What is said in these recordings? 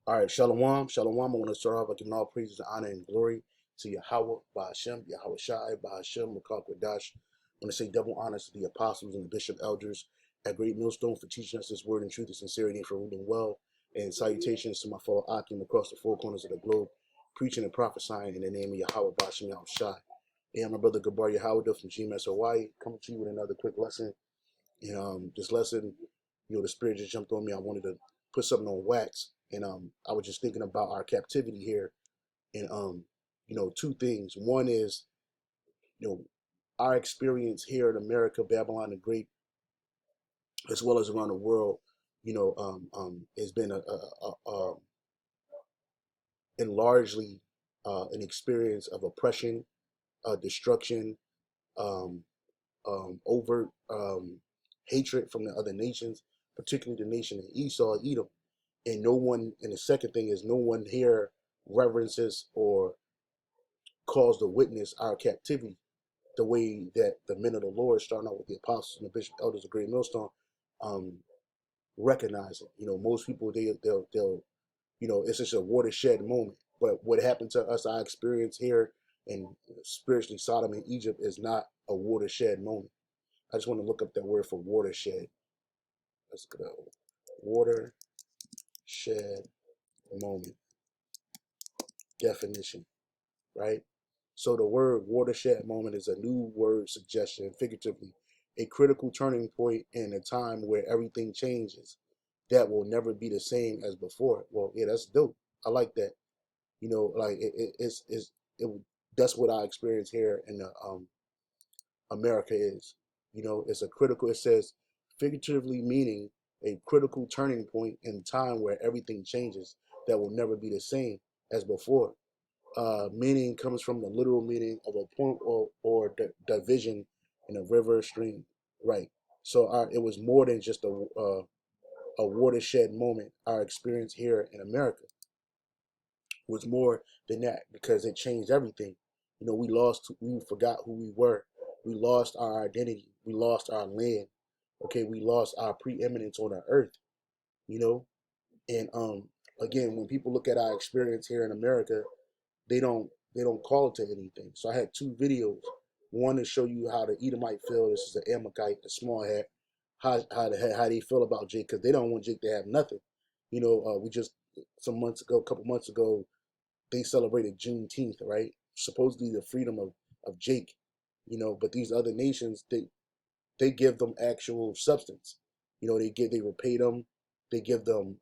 All right, Shalom, Shalom. I want to start off by giving all praises, honor, and glory to Yahweh, Bahashem, Yahweh Shai, Bahashem, Makak Wadash. I want to say double honors to the apostles and the bishop elders at Great Millstone for teaching us this word in truth and sincerity and for ruling well. And salutations to my fellow Akim across the four corners of the globe, preaching and prophesying in the name of Yahweh, Bahashem, Yahweh Shai. And my brother Gabar Yahweh from GMS Hawaii, coming to you with another quick lesson. And this lesson, the spirit just jumped on me. I wanted to put something on wax. And I was just thinking about our captivity here, and two things. One is, our experience here in America, Babylon the Great, as well as around the world, has been and largely an experience of oppression, destruction, um, overt hatred from the other nations, particularly the nation of Esau, Edom. And no one, and the second thing is, no one here reverences or calls to witness our captivity the way that the men of the Lord, starting out with the apostles and the bishop elders of Great Millstone, um, recognize it. Most people, they'll it's just a watershed moment. But what happened to us, our experience here and spiritually Sodom and Egypt, is not a watershed moment. I just want to look up that word for watershed. Let's go. Watershed moment. Definition, right? So the word watershed moment is a new word suggestion, figuratively, a critical turning point in a time where everything changes that will never be the same as before. Well, yeah, that's dope. I like that. Like that's what I experience here in the America is. It's a critical. It says figuratively meaning a critical turning point in time where everything changes that will never be the same as before. Meaning comes from the literal meaning of a point or division in a river or stream, right? So it was more than just a watershed moment. Our experience here in America was more than that because it changed everything. We forgot who we were. We lost our identity. We lost our land. Okay, we lost our preeminence on the earth. You know, and again, when people look at our experience here in America, they don't call it to anything. So I had two videos. One to show you how the Edomite feel. This is the Amalekite, the small hat. How they feel about Jake, because they don't want Jake to have nothing. We just a couple months ago, they celebrated Juneteenth, right? Supposedly the freedom of Jake, but these other nations, they give them actual substance. They repay them, they give them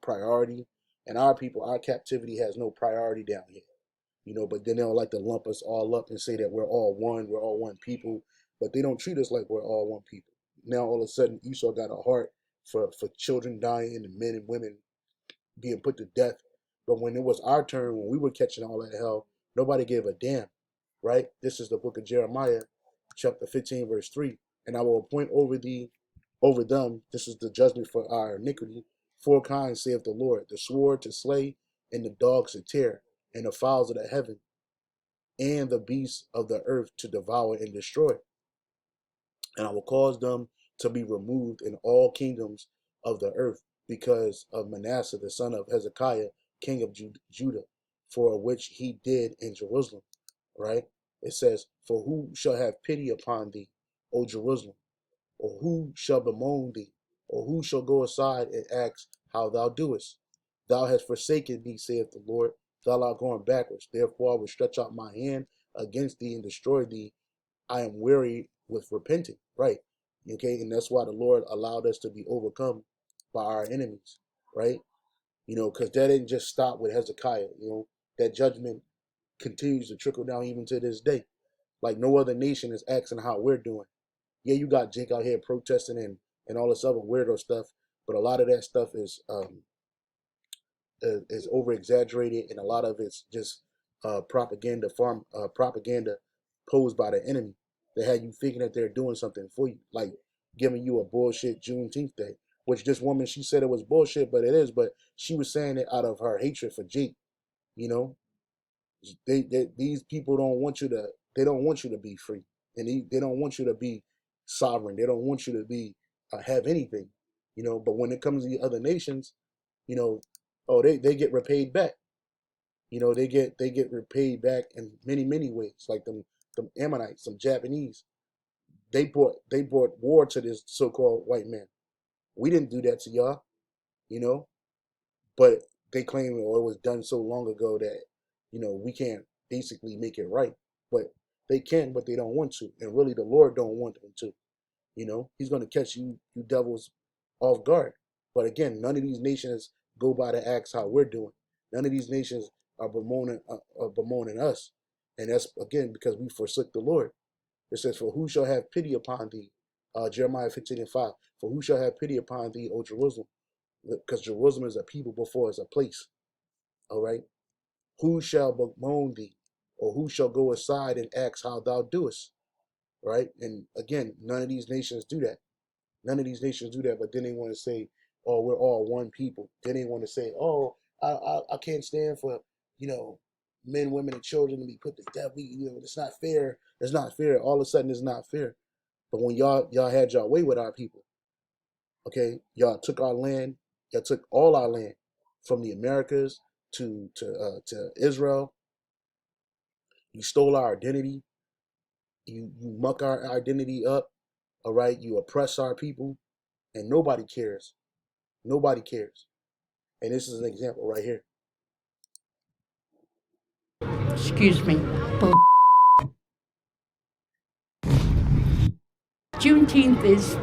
priority, and our people, our captivity has no priority down here. But then they'll like to lump us all up and say that we're all one people, but they don't treat us like we're all one people. Now all of a sudden Esau got a heart for children dying and men and women being put to death. But when it was our turn, when we were catching all that hell, nobody gave a damn, right? This is the book of Jeremiah, chapter 15, verse 3. And I will appoint over them, this is the judgment for our iniquity, four kinds, saith the Lord, the sword to slay, and the dogs to tear, and the fowls of the heaven, and the beasts of the earth to devour and destroy. And I will cause them to be removed in all kingdoms of the earth because of Manasseh, the son of Hezekiah, king of Judah, for which he did in Jerusalem, right? It says, for who shall have pity upon thee, O Jerusalem? Or who shall bemoan thee? Or who shall go aside and ask how thou doest? Thou hast forsaken me, saith the Lord. Thou art going backwards. Therefore I will stretch out my hand against thee and destroy thee. I am weary with repenting, right? Okay, and that's why the Lord allowed us to be overcome by our enemies, right? Because that didn't just stop with Hezekiah. That judgment continues to trickle down even to this day. Like no other nation is asking how we're doing. Yeah, you got Jake out here protesting and all this other weirdo stuff, but a lot of that stuff is over exaggerated, and a lot of it's just propaganda posed by the enemy. They had you thinking that they're doing something for you, like giving you a bullshit Juneteenth day, which this woman, she said it was bullshit, but it is. But she was saying it out of her hatred for Jake. You know, these people don't want you to. They don't want you to be free, and they don't want you to be sovereign. They don't want you to be have anything. But when it comes to the other nations, you know, oh, they get repaid back. You know, they get repaid back in many ways. Like them Ammonites, some Japanese, they brought war to this so-called white man. We didn't do that to y'all, you know, but they claim it was done so long ago that we can't basically make it right. But they can, but they don't want to, and really the Lord don't want them to. He's going to catch you devils off guard. But again, none of these nations go by the acts how we're doing. None of these nations are bemoaning us, and that's again because we forsook the Lord. It says, "For who shall have pity upon thee?" Jeremiah 15:5. For who shall have pity upon thee, O Jerusalem? Because Jerusalem is a people before it's a place. All right. Who shall bemoan thee, or who shall go aside and ask how thou doest? Right. And again, none of these nations do that. None of these nations do that, but then they want to say, "Oh, we're all one people." Then they want to say, "Oh, I can't stand for you know men, women, and children to be put to death. It's not fair. It's not fair." All of a sudden, it's not fair. But when y'all had y'all way with our people, okay, y'all took our land. Y'all took all our land, from the Americas to Israel. You stole our identity. You muck our identity up. All right, you oppress our people, and nobody cares. Nobody cares. And this is an example right here. Excuse me. Juneteenth is,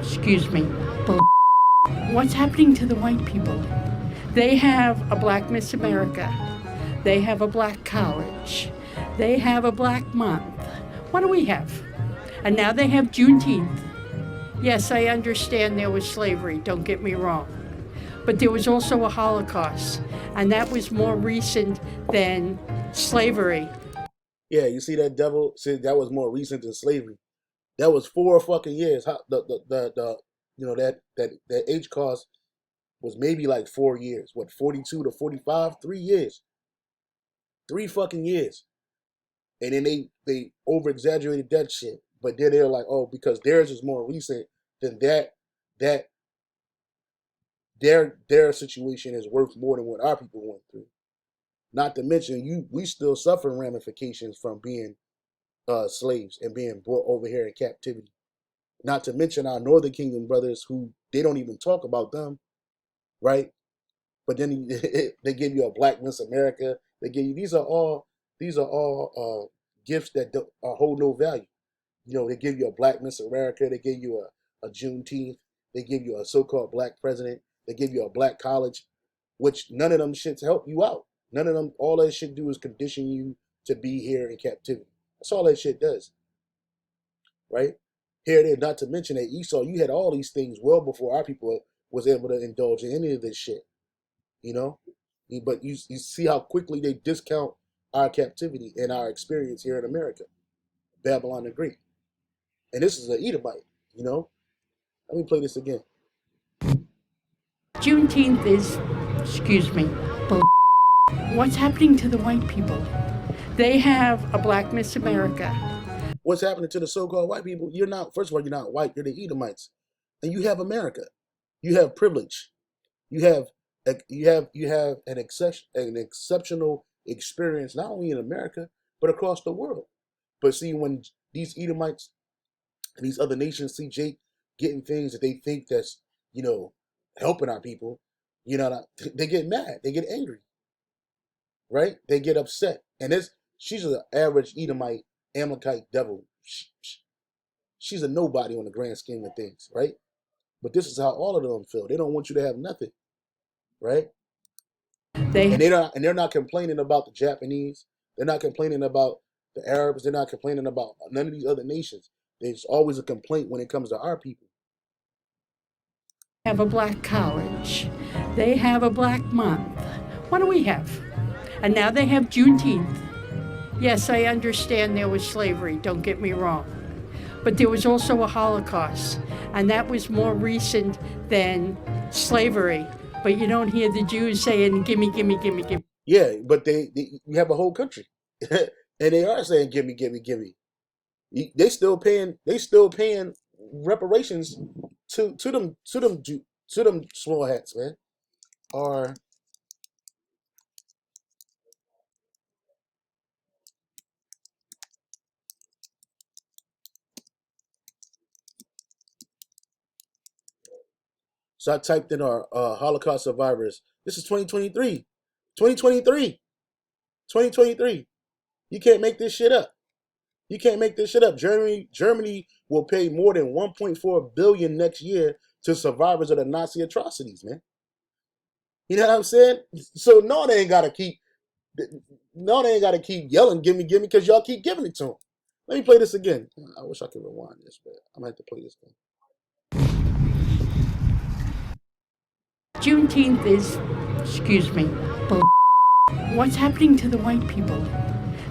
excuse me, what's happening to the white people? They have a Black Miss America. They have a Black college. They have a Black month. What do we have? And now they have Juneteenth. Yes, I understand there was slavery, don't get me wrong. But there was also a Holocaust, and that was more recent than slavery. Yeah, you see that devil said that was more recent than slavery. That was 4 fucking years. That age cost was maybe like 4 years. What, 42 to 45? 3 years. 3 fucking years. And then they over exaggerated that shit. But then they're like, oh, because theirs is more recent than that their situation is worth more than what our people went through. Not to mention we still suffer ramifications from being slaves and being brought over here in captivity. Not to mention our Northern Kingdom brothers, who they don't even talk about them, right? But then they give you a Black Miss America. They give you these are all gifts that hold no value. They give you a Black Miss America. They give you a Juneteenth. They give you a so-called Black president. They give you a Black college, which none of them shits help you out. None of them. All that shit do is condition you to be here in captivity. That's all that shit does, right? Here it is. Not to mention that Esau, you had all these things well before our people was able to indulge in any of this shit. You know, but you see how quickly they discount our captivity and our experience here in America, Babylon the Great. And this is an Edomite. Let me play this again. Juneteenth is, excuse me, what's happening to the white people? They have a Black Miss America. What's happening to the so-called white people? You're not. First of all, you're not white. You're the Edomites, and you have America. You have privilege. You have an exceptional experience not only in America but across the world. But see, when these Edomites and these other nations see Jake getting things that they think that's you know helping our people, they get mad. They get angry, right? They get upset, and she's an average Edomite Amalekite devil. She's a nobody on the grand scheme of things, right? But this is how all of them feel. They don't want you to have nothing, right? They And they're not complaining about the Japanese. They're not complaining about the Arabs. They're not complaining about none of these other nations. There's always a complaint when it comes to our people. have a Black college. They have a Black month. What do we have? And now they have Juneteenth. Yes, I understand there was slavery, don't get me wrong. But there was also a Holocaust, and that was more recent than slavery. But you don't hear the Jews saying, gimme, gimme, gimme, gimme. Yeah, but we have a whole country, and they are saying, "Give me, give me, give me." They still paying. They still paying reparations to them small hats, man. are so I typed in our Holocaust survivors. This is 2023. 2023. 2023. You can't make this shit up. You can't make this shit up. Germany will pay more than 1.4 billion next year to survivors of the Nazi atrocities, man. You know what I'm saying? So no, they ain't gotta keep yelling, give me, because y'all keep giving it to them. Let me play this again. I wish I could rewind this, but I'm gonna have to play this again. Juneteenth is, excuse me, what's happening to the white people?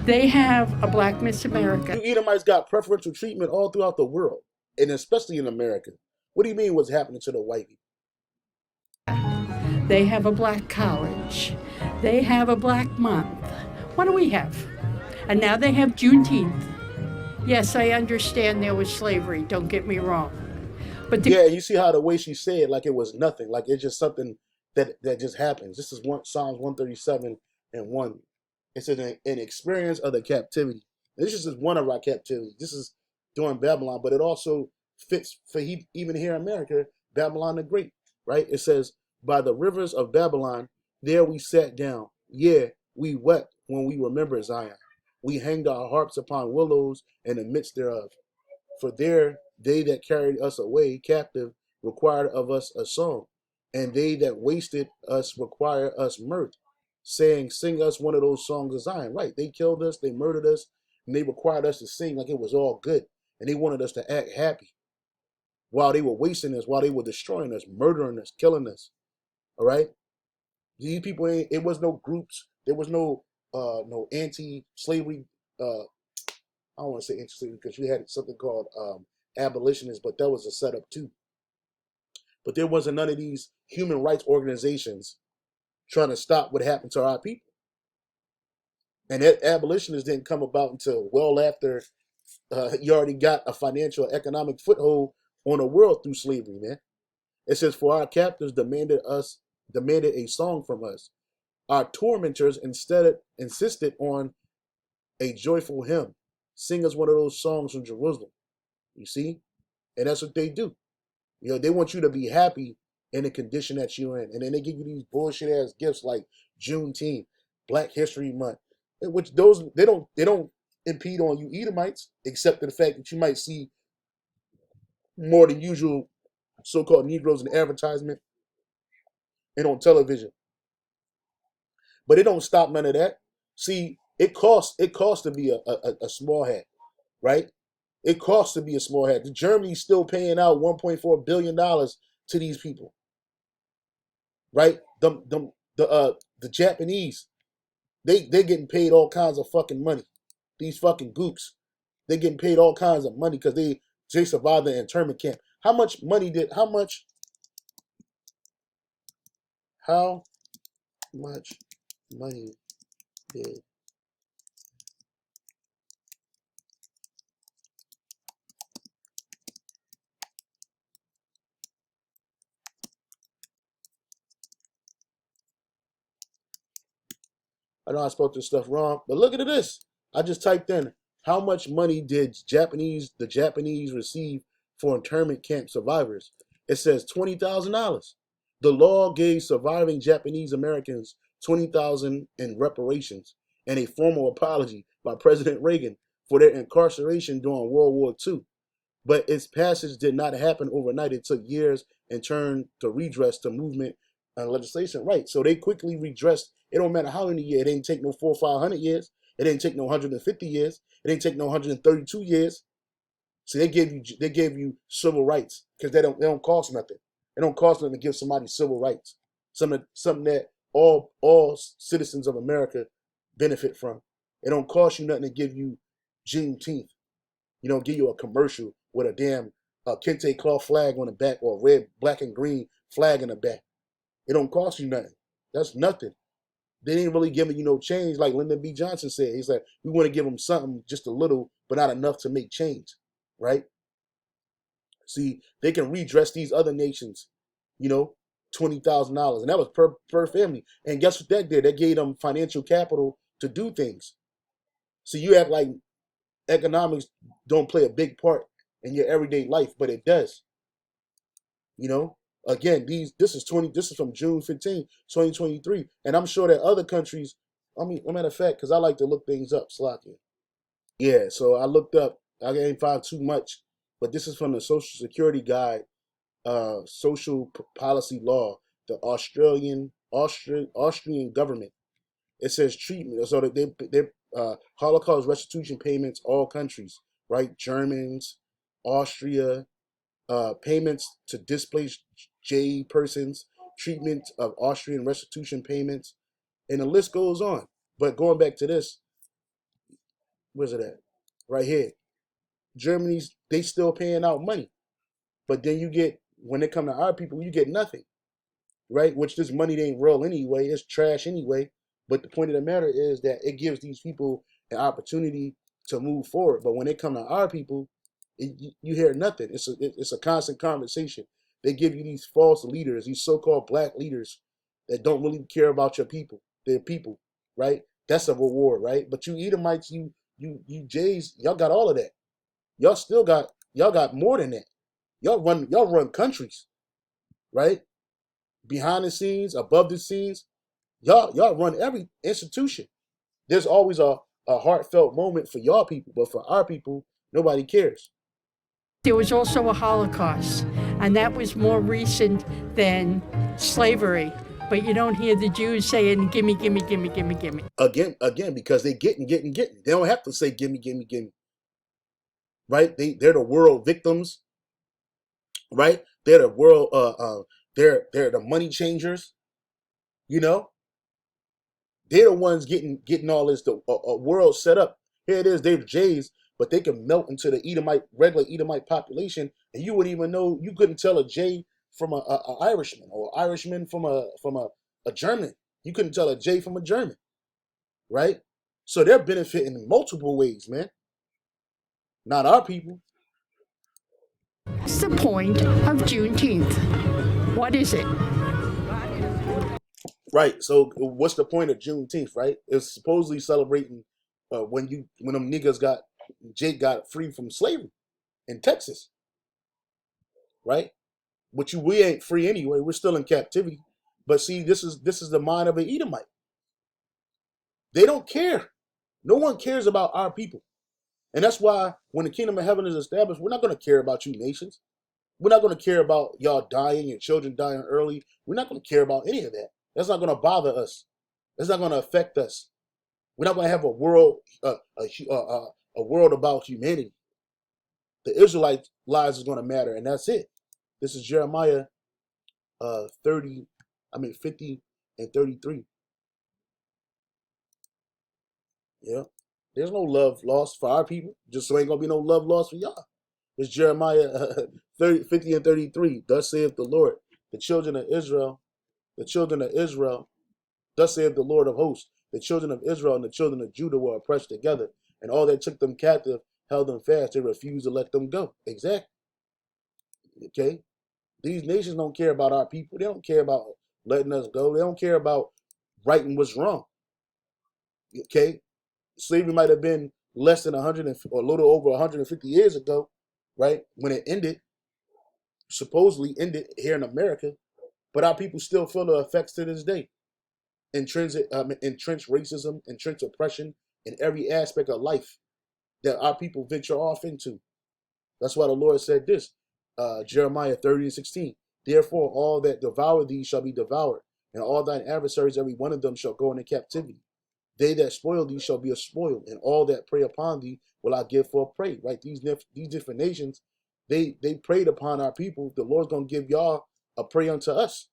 They have a Black Miss America. You Edomites got preferential treatment all throughout the world, and especially in America. What do you mean what's happening to the white people? They have a black college. They have a black month. What do we have? And now they have Juneteenth. Yes, I understand there was slavery, don't get me wrong. But Yeah, you see how the way she said, like it was nothing, like it's just something that just happens. This is Psalms 137 and 1. It says an experience of the captivity. And this is just one of our captivities. This is during Babylon, but it also fits for even here in America, Babylon the Great, right? It says, by the rivers of Babylon, there we sat down. Yeah, we wept when we remembered Zion. We hanged our harps upon willows in the midst thereof. For there they that carried us away captive required of us a song, and they that wasted us require us mirth, saying, sing us one of those songs of Zion. Right, they killed us, they murdered us, and they required us to sing like it was all good. And they wanted us to act happy while they were wasting us, while they were destroying us, murdering us, killing us. All right? These people, it was no groups, there was no anti-slavery I don't want to say interesting because you had something called abolitionists, but that was a setup too. But there wasn't none of these human rights organizations trying to stop what happened to our people. And that abolitionists didn't come about until well after you already got a financial economic foothold on the world through slavery, man. It says, for our captors demanded a song from us. Our tormentors insisted on a joyful hymn. Sing us one of those songs from Jerusalem. You see? And that's what they do. You know, they want you to be happy in the condition that you're in. And then they give you these bullshit ass gifts like Juneteenth, Black History Month, which those they don't impede on you Edomites, except for the fact that you might see more than usual so-called Negroes in advertisement and on television. But it don't stop none of that. See, it costs to be a small hat, right? It costs to be a small hat. Germany's still paying out $1.4 billion to these people, right? The Japanese, they're getting paid all kinds of fucking money. These fucking gooks, they're getting paid all kinds of money because they survived the internment camp. How much money did I know I spoke this stuff wrong, but look at this. I just typed in how much money did the Japanese receive for internment camp survivors? It says $20,000. The law gave surviving Japanese Americans $20,000 in reparations and a formal apology by President Reagan for their incarceration during World War II. But its passage did not happen overnight. It took years and turned to redress to movement and legislation. Right. So they quickly redressed. It don't matter how many years. It didn't take no 400 or 500 years. It didn't take no 150 years. It didn't take no 132 years. So they gave you civil rights because they don't cost nothing. It don't cost nothing to give somebody civil rights. Something that all citizens of America benefit from. It don't cost you nothing to give you Juneteenth. You don't give you a commercial with a damn kente cloth flag on the back or a red, black, and green flag in the back. It don't cost you nothing. That's nothing. They ain't really giving you no change, like Lyndon B. Johnson said. He's like, we want to give them something, just a little, but not enough to make change, right? See, they can redress these other nations, you know. $20,000, and that was per family. And guess what that did? That gave them financial capital to do things. So you act like economics don't play a big part in your everyday life, but it does. You know, again, this is from June 15, 2023, and I'm sure that other countries. I mean, a matter of fact, because I like to look things up, Slocky. Yeah, so I looked up. I didn't find too much, but this is from the Social Security Guide, Social Policy Law, the Austrian government. It says treatment, so that they Holocaust restitution payments, all countries, right? Germans, Austria, payments to displaced J persons, treatment of Austrian restitution payments, and the list goes on. But going back to this, where's it at? Right here. Germany's they still paying out money, but then you get when it come to our people, you get nothing, right? Which this money ain't real anyway. It's trash anyway. But the point of the matter is that it gives these people an opportunity to move forward. But when it come to our people, you hear nothing. It's a constant conversation. They give you these false leaders, these so-called black leaders that don't really care about your people, their people, right? That's a reward, right? But you Edomites, you Jays, y'all got all of that. Y'all got more than that. Y'all run countries, right? Behind the scenes, above the scenes, y'all run every institution. There's always a heartfelt moment for y'all people, but for our people, nobody cares. There was also a Holocaust, and that was more recent than slavery. But you don't hear the Jews saying, gimme, gimme, gimme, gimme, gimme. Again, because they getting. They don't have to say gimme, gimme, gimme. Right? They're the world victims, right? They're the world they're the money changers, you know? They're the ones getting all this a world set up. Here it is, they're the Jays, but they can melt into the regular Edomite population, and you wouldn't even know. You couldn't tell a Jay from a Irishman, or Irishman from a German. You couldn't tell a Jay from a German, right? So they're benefiting in multiple ways, man. Not our people. What's the point of Juneteenth? What is it? Right. So what's the point of Juneteenth, right? It's supposedly celebrating when them niggas Jake got free from slavery in Texas, right? But we ain't free anyway. We're still in captivity. But see, this is the mind of an Edomite. They don't care. No one cares about our people. And that's why when the kingdom of heaven is established, we're not going to care about you nations. We're not going to care about y'all dying, your children dying early. We're not going to care about any of that. That's not going to bother us. That's not going to affect us. We're not going to have a world about humanity. The Israelite lives is going to matter, and that's it. This is Jeremiah 50 and 33. Yeah. There's no love lost for our people. Just so ain't going to be no love lost for y'all. It's Jeremiah 50 and 33. Thus saith the Lord, the children of Israel, thus saith the Lord of hosts, the children of Israel and the children of Judah were oppressed together, and all that took them captive held them fast. They refused to let them go. Exactly. Okay? These nations don't care about our people. They don't care about letting us go. They don't care about righting what's wrong. Okay? Slavery might have been less than 100 or a little over 150 years ago, right? When it ended, supposedly ended here in America, but our people still feel the effects to this day. Entrenched racism, entrenched oppression in every aspect of life that our people venture off into. That's why the Lord said this, Jeremiah 30 and 16. Therefore, all that devour thee shall be devoured, and all thine adversaries, every one of them, shall go into captivity. They that spoil thee shall be a spoil, and all that prey upon thee will I give for a prey. Right? These different nations, they preyed upon our people. The Lord's gonna give y'all a prey unto us,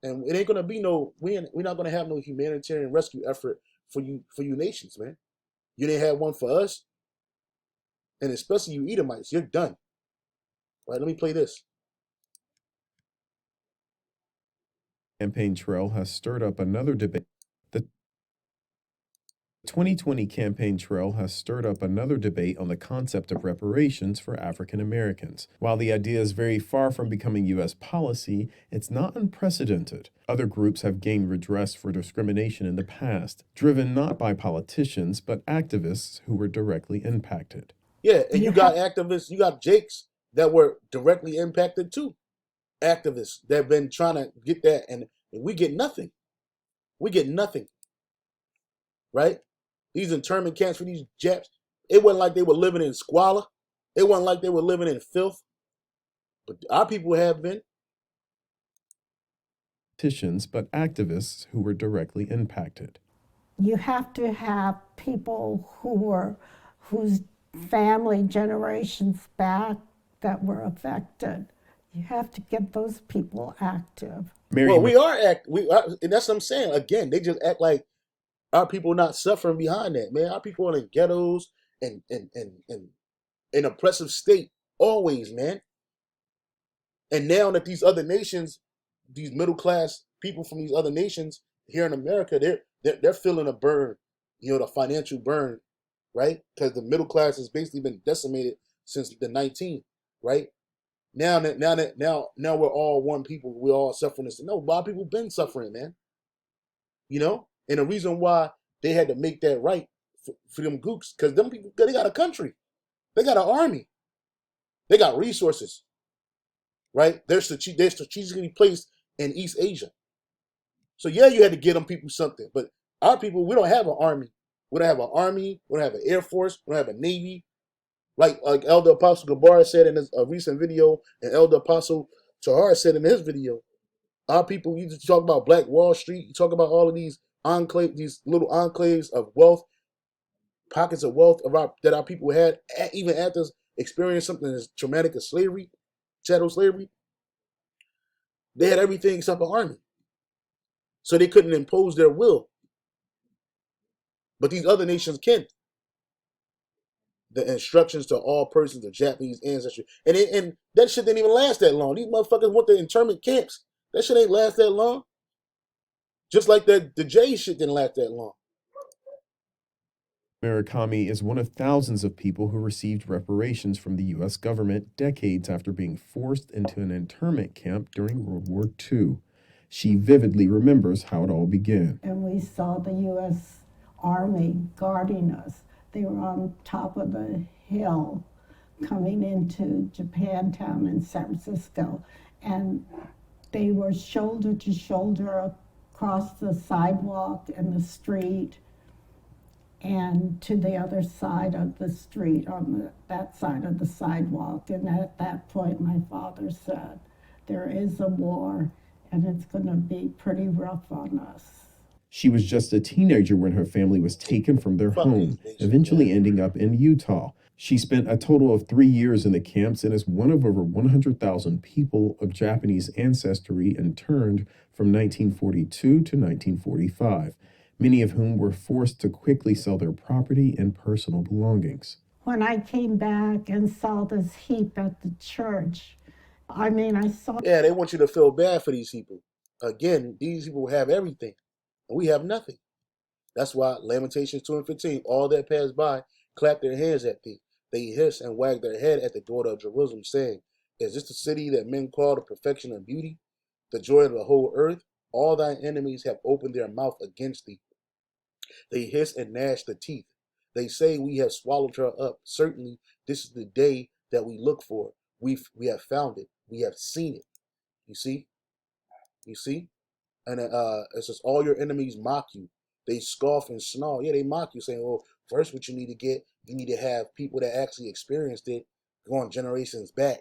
and it ain't gonna be we're not gonna have no humanitarian rescue effort for you nations, man. You didn't have one for us, and especially you Edomites. You're done. Right? Let me play this. Campaign trail has stirred up another debate. The The 2020 campaign trail has stirred up another debate on the concept of reparations for African Americans. While the idea is very far from becoming U.S. policy, it's not unprecedented. Other groups have gained redress for discrimination in the past, driven not by politicians, but activists who were directly impacted. Yeah, and you got activists, you got Jakes that were directly impacted too. Activists that have been trying to get that, and we get nothing. We get nothing, right? These internment camps for these Japs, it wasn't like they were living in squalor. It wasn't like they were living in filth. But our people have been. Politicians, but activists who were directly impacted. You have to have people whose family generations back that were affected. You have to get those people active. Well, we are and that's what I'm saying. Again, they just act like our people not suffering behind that, man. Our people are in ghettos and an oppressive state always, man. And now that these other nations, these middle class people from these other nations here in America, they're feeling a burn, the financial burn, right? Because the middle class has basically been decimated since the 19th, right? Now we're all one people. We're all suffering this. No, a lot of people been suffering, man. And the reason why they had to make that right for them gooks, because them people, they got a country, they got an army, they got resources, right? They're strategically placed in East Asia. So yeah, you had to get them people something, but our people, we don't have an army. We don't have an army. We don't have an air force. We don't have a navy. Like Elder Apostle Gabar said in a recent video, and Elder Apostle Tahar said in his video, our people, you just talk about Black Wall Street, you talk about all of these these little enclaves of wealth, pockets of wealth that our people had, even after experiencing something as traumatic as slavery, chattel slavery. They had everything except an army. So they couldn't impose their will. But these other nations can. The instructions to all persons of Japanese ancestry. And that shit didn't even last that long. These motherfuckers went to internment camps. That shit ain't last that long. Just like the J shit didn't last that long. Murakami is one of thousands of people who received reparations from the U.S. government decades after being forced into an internment camp during World War II. She vividly remembers how it all began. And we saw the U.S. Army guarding us. They were on top of the hill coming into Japantown in San Francisco. And they were shoulder to shoulder across the sidewalk and the street and to the other side of the street, on that side of the sidewalk. And at that point, my father said, there is a war, and it's going to be pretty rough on us. She was just a teenager when her family was taken from their home, eventually ending up in Utah. She spent a total of 3 years in the camps and is one of over 100,000 people of Japanese ancestry interned from 1942 to 1945, many of whom were forced to quickly sell their property and personal belongings. When I came back and saw this heap at the church, I saw... Yeah, they want you to feel bad for these people. Again, these people have everything, and we have nothing. That's why Lamentations 2:15, all that pass by, clap their hands at thee. They hiss and wag their head at the daughter of Jerusalem, saying, is this the city that men call the perfection of beauty, the joy of the whole earth? All thine enemies have opened their mouth against thee. They hiss and gnash the teeth. They say, we have swallowed her up. Certainly, this is the day that we look for. We have found it. We have seen it. You see? You see? And it says, all your enemies mock you. They scoff and snarl. Yeah, they mock you, saying, well, first what you need to get, you need to have people that actually experienced it going generations back.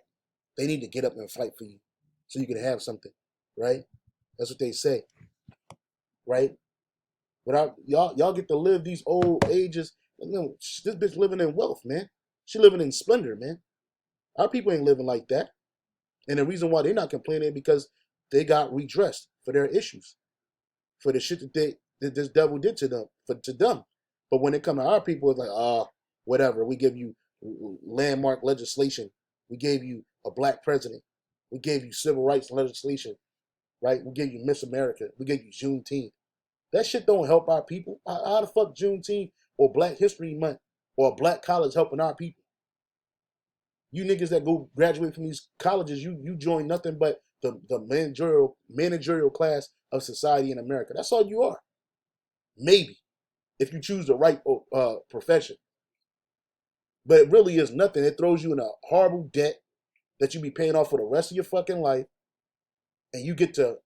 They need to get up and fight for you so you can have something, right? That's what they say, right? But y'all get to live these old ages. This bitch living in wealth, man. She living in splendor, man. Our people ain't living like that. And the reason why they're not complaining is because they got redressed for their issues, for the shit that this devil did to them, But when it come to our people, it's like, whatever. We give you landmark legislation. We gave you a black president. We gave you civil rights legislation, right? We gave you Miss America. We gave you Juneteenth. That shit don't help our people. How the fuck Juneteenth or Black History Month or Black College helping our people? You niggas that go graduate from these colleges, you join nothing but the managerial class of society in America. That's all you are. Maybe if you choose the right profession, but it really is nothing. It throws you in a horrible debt that you be paying off for the rest of your fucking life, and you get to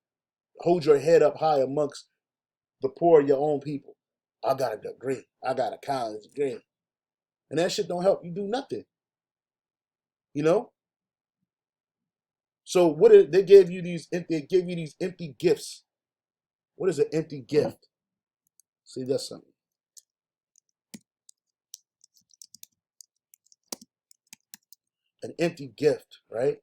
hold your head up high amongst the poor of your own people. I got a degree. I got a college degree, and that shit don't help you do nothing. You know. So they gave you these? They give you these empty gifts. What is an empty gift? See, that's something. An empty gift, right?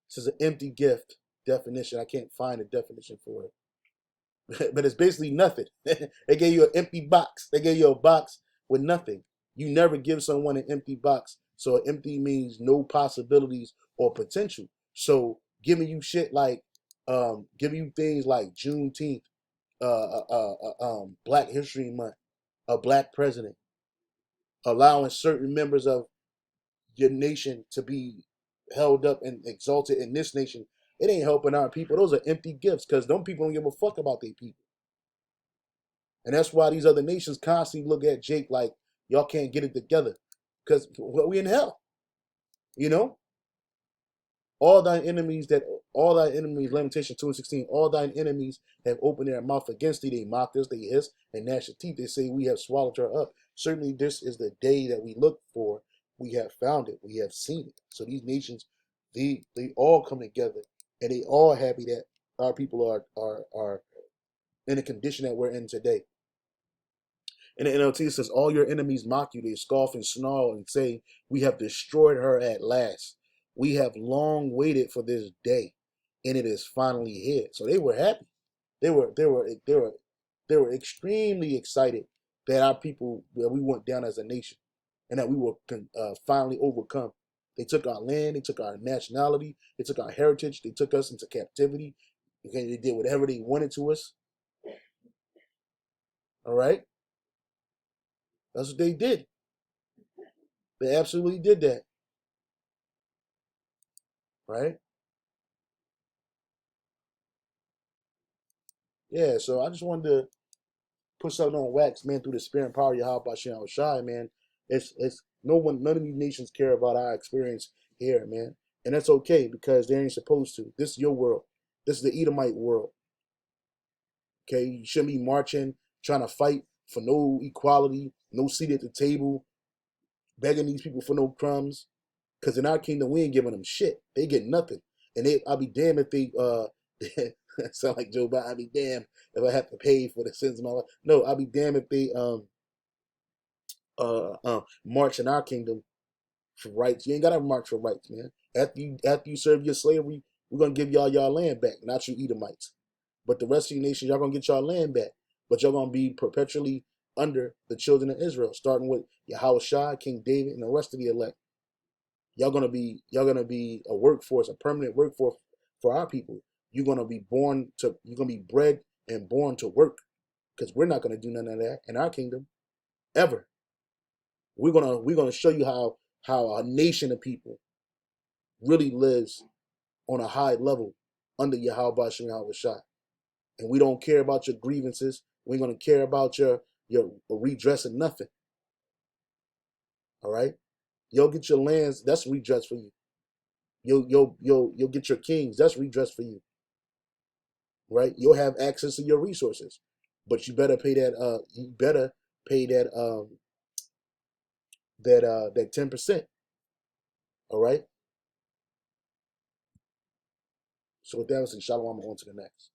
This is an empty gift definition. I can't find a definition for it. But it's basically nothing. They gave you an empty box. They gave you a box with nothing. You never give someone an empty box. So empty means no possibilities or potential. So giving you shit like, giving you things like Juneteenth, Black History Month, a black president, allowing certain members of your nation to be held up and exalted in this nation, it ain't helping our people. Those are empty gifts because them people don't give a fuck about their people. And that's why these other nations constantly look at Jake like, y'all can't get it together because we in hell. You know? All thine enemies, Lamentation 2:16, all thine enemies have opened their mouth against thee. They mock us, they hiss, and gnash their teeth. They say, we have swallowed her up. Certainly this is the day that we look for. We have found it. We have seen it. So these nations, they all come together, and they all happy that our people are in the condition that we're in today. And the NLT says, all your enemies mock you. They scoff and snarl and say, we have destroyed her at last. We have long waited for this day, and it is finally here. So they were happy. They were extremely excited that our people, that we went down as a nation, and that we were finally overcome. They took our land, they took our nationality, they took our heritage, they took us into captivity. Okay, they did whatever they wanted to us. All right, that's what they did. They absolutely did that. Right? Yeah, so I just wanted to put something on wax, man, through the spirit and power of Yahweh Shem Shai, man. It's none of these nations care about our experience here, man. And that's okay because they ain't supposed to. This is your world. This is the Edomite world. Okay, you shouldn't be marching, trying to fight for no equality, no seat at the table, begging these people for no crumbs. Because in our kingdom, we ain't giving them shit. They get nothing. And I'll be damned if they sound like Joe Biden. I'll be damned if I have to pay for the sins of my life. No, I'll be damned if they march in our kingdom for rights. You ain't gotta march for rights, man. After you serve your slavery, we're gonna give y'all land back, not you Edomites. But the rest of your nations, y'all gonna get y'all land back. But y'all gonna be perpetually under the children of Israel, starting with Yahweh Shai, King David, and the rest of the elect. Y'all gonna be a workforce, a permanent workforce for our people. You're gonna be bred and born to work, because we're not gonna do none of that in our kingdom ever. We're gonna show you how a nation of people really lives on a high level under Yahweh Shem Yahweh Shai. And we don't care about your grievances. We ain't gonna care about your redress and nothing. All right, you'll get your lands. That's redress for you. You'll get your kings. That's redress for you. Right? You'll have access to your resources, but you better pay that. You better pay that. That 10%. All right. So with that, I say shalom. On to the next.